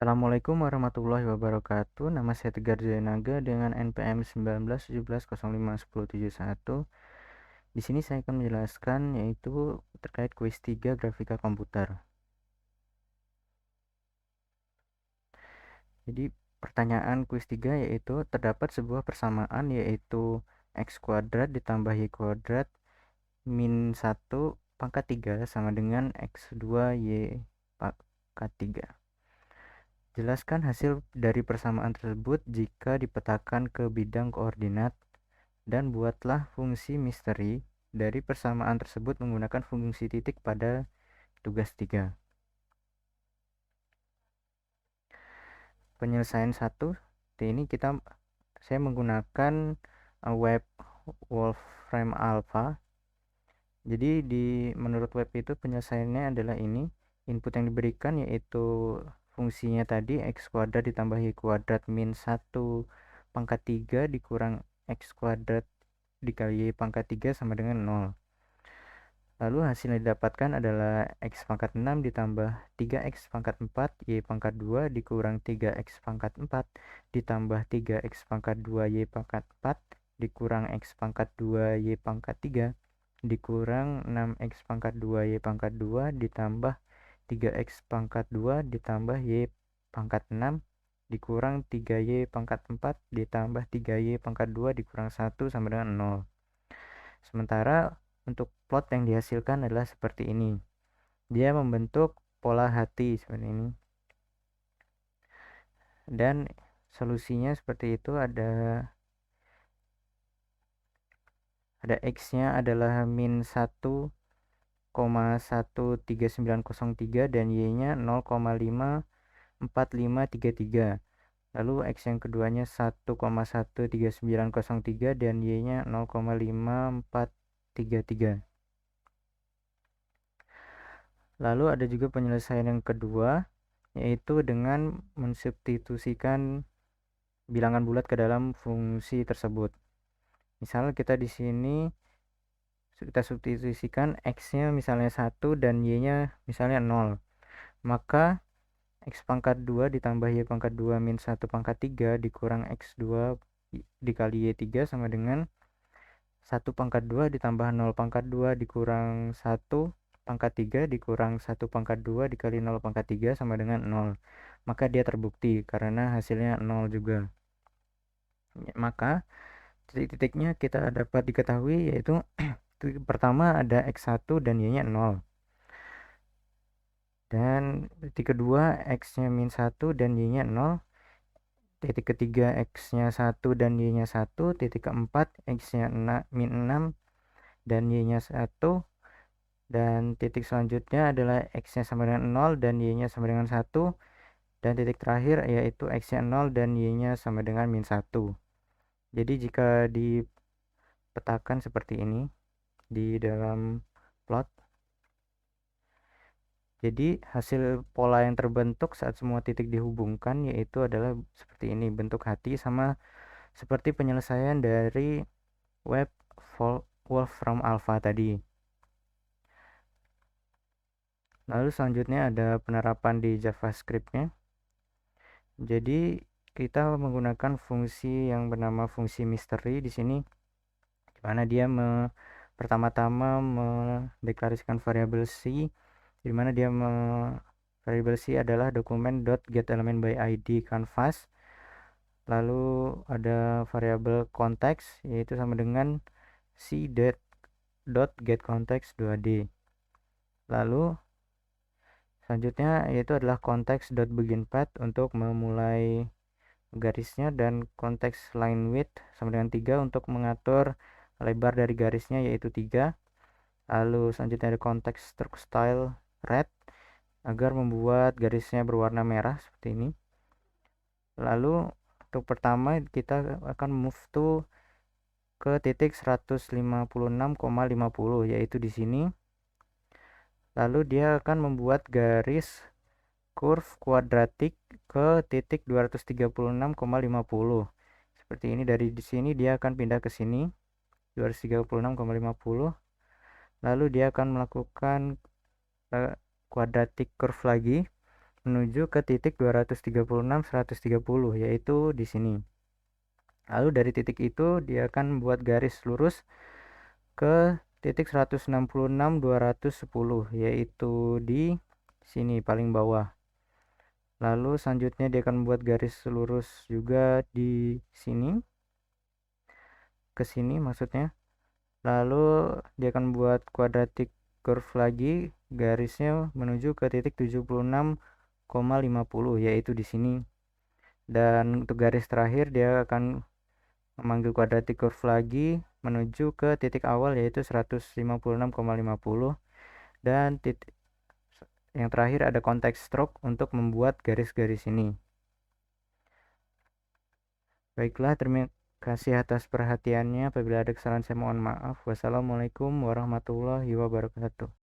Assalamualaikum warahmatullahi wabarakatuh. Nama saya Tegar Zainaga dengan NPM 1917051071. Di sini saya akan menjelaskan yaitu terkait kuis 3 grafika komputer. Jadi pertanyaan kuis 3 yaitu terdapat sebuah persamaan yaitu x kuadrat ditambah y kuadrat min 1 pangkat 3 sama dengan x2 y pangkat 3. Jelaskan hasil dari persamaan tersebut jika dipetakan ke bidang koordinat dan buatlah fungsi misteri dari persamaan tersebut menggunakan fungsi titik pada tugas 3. Penyelesaian 1 ini saya menggunakan web Wolfram Alpha. Jadi menurut web itu penyelesaiannya adalah ini. Input yang diberikan yaitu fungsinya tadi x kuadrat ditambah y kuadrat min 1 pangkat 3 dikurang x kuadrat dikali y pangkat 3 sama dengan 0. Lalu hasil yang didapatkan adalah x pangkat 6 ditambah 3x pangkat 4 y pangkat 2 dikurang 3x pangkat 4 ditambah 3x pangkat 2 y pangkat 4 dikurang x pangkat 2 y pangkat 3 dikurang 6x pangkat 2 y pangkat 2 ditambah 3x pangkat 2 ditambah y pangkat 6 dikurang 3y pangkat 4 ditambah 3y pangkat 2 dikurang 1 sama dengan 0. Sementara untuk plot yang dihasilkan adalah seperti ini. Dia membentuk pola hati seperti ini. Dan solusinya seperti itu, ada x-nya adalah min 1,13903 dan y-nya 0,54533. Lalu x yang keduanya 1,13903 dan y-nya 0,5433. Lalu ada juga penyelesaian yang kedua, yaitu dengan mensubstitusikan bilangan bulat ke dalam fungsi tersebut. Misal kita di sini kita substitusikan x-nya misalnya 1 dan y-nya misalnya 0. Maka x pangkat 2 ditambah y pangkat 2 min 1 pangkat 3 dikurang x2 dikali y3 sama dengan 1 pangkat 2 ditambah 0 pangkat 2 dikurang 1 pangkat 3 dikurang 1 pangkat 2 dikali 0 pangkat 3 sama dengan 0. Maka dia terbukti karena hasilnya 0 juga. Maka titik-titiknya kita dapat diketahui yaitu titik pertama ada x1 dan y-nya 0. Dan titik kedua x-nya min 1 dan y-nya 0. Titik ketiga x-nya 1 dan y-nya 1. Titik keempat x-nya min 6 dan y-nya 1. Dan titik selanjutnya adalah x-nya sama dengan 0 dan y-nya sama dengan 1. Dan titik terakhir yaitu x-nya 0 dan y-nya sama dengan min 1. Jadi jika dipetakan seperti ini di dalam plot, jadi hasil pola yang terbentuk saat semua titik dihubungkan yaitu adalah seperti ini, bentuk hati, sama seperti penyelesaian dari web Wolfram Alpha tadi. Lalu selanjutnya ada penerapan di JavaScript-nya. Jadi kita menggunakan fungsi yang bernama fungsi misteri di sini, di mana dia pertama-tama mendeklarasikan variabel C, di mana dia variabel C adalah dokumen .getElementById canvas. Lalu ada variabel konteks yaitu sama dengan c.getContext 2D. Lalu selanjutnya yaitu adalah konteks.beginPath untuk memulai garisnya, dan konteks line width sama dengan 3 untuk mengatur lebar dari garisnya yaitu 3. Lalu selanjutnya ada konteks StrokeStyle red agar membuat garisnya berwarna merah seperti ini. Lalu untuk pertama kita akan move to ke titik 156,50 yaitu di sini. Lalu dia akan membuat garis curve kuadratik ke titik 236,50. Seperti ini, dari di sini dia akan pindah ke sini 236,50. Lalu dia akan melakukan quadratic curve lagi menuju ke titik 236 130, yaitu di sini. Lalu dari titik itu dia akan buat garis lurus ke titik 166 210, yaitu di sini paling bawah. Lalu selanjutnya dia akan buat garis lurus juga di sini ke sini maksudnya. Lalu dia akan buat quadratic curve lagi, garisnya menuju ke titik 76,50, yaitu di sini. Dan untuk garis terakhir dia akan memanggil quadratic curve lagi menuju ke titik awal, yaitu 156,50, dan titik yang terakhir ada contact stroke untuk membuat garis-garis ini. Baiklah, terima kasih atas perhatiannya. Apabila ada kesalahan saya mohon maaf. Wassalamualaikum warahmatullahi wabarakatuh.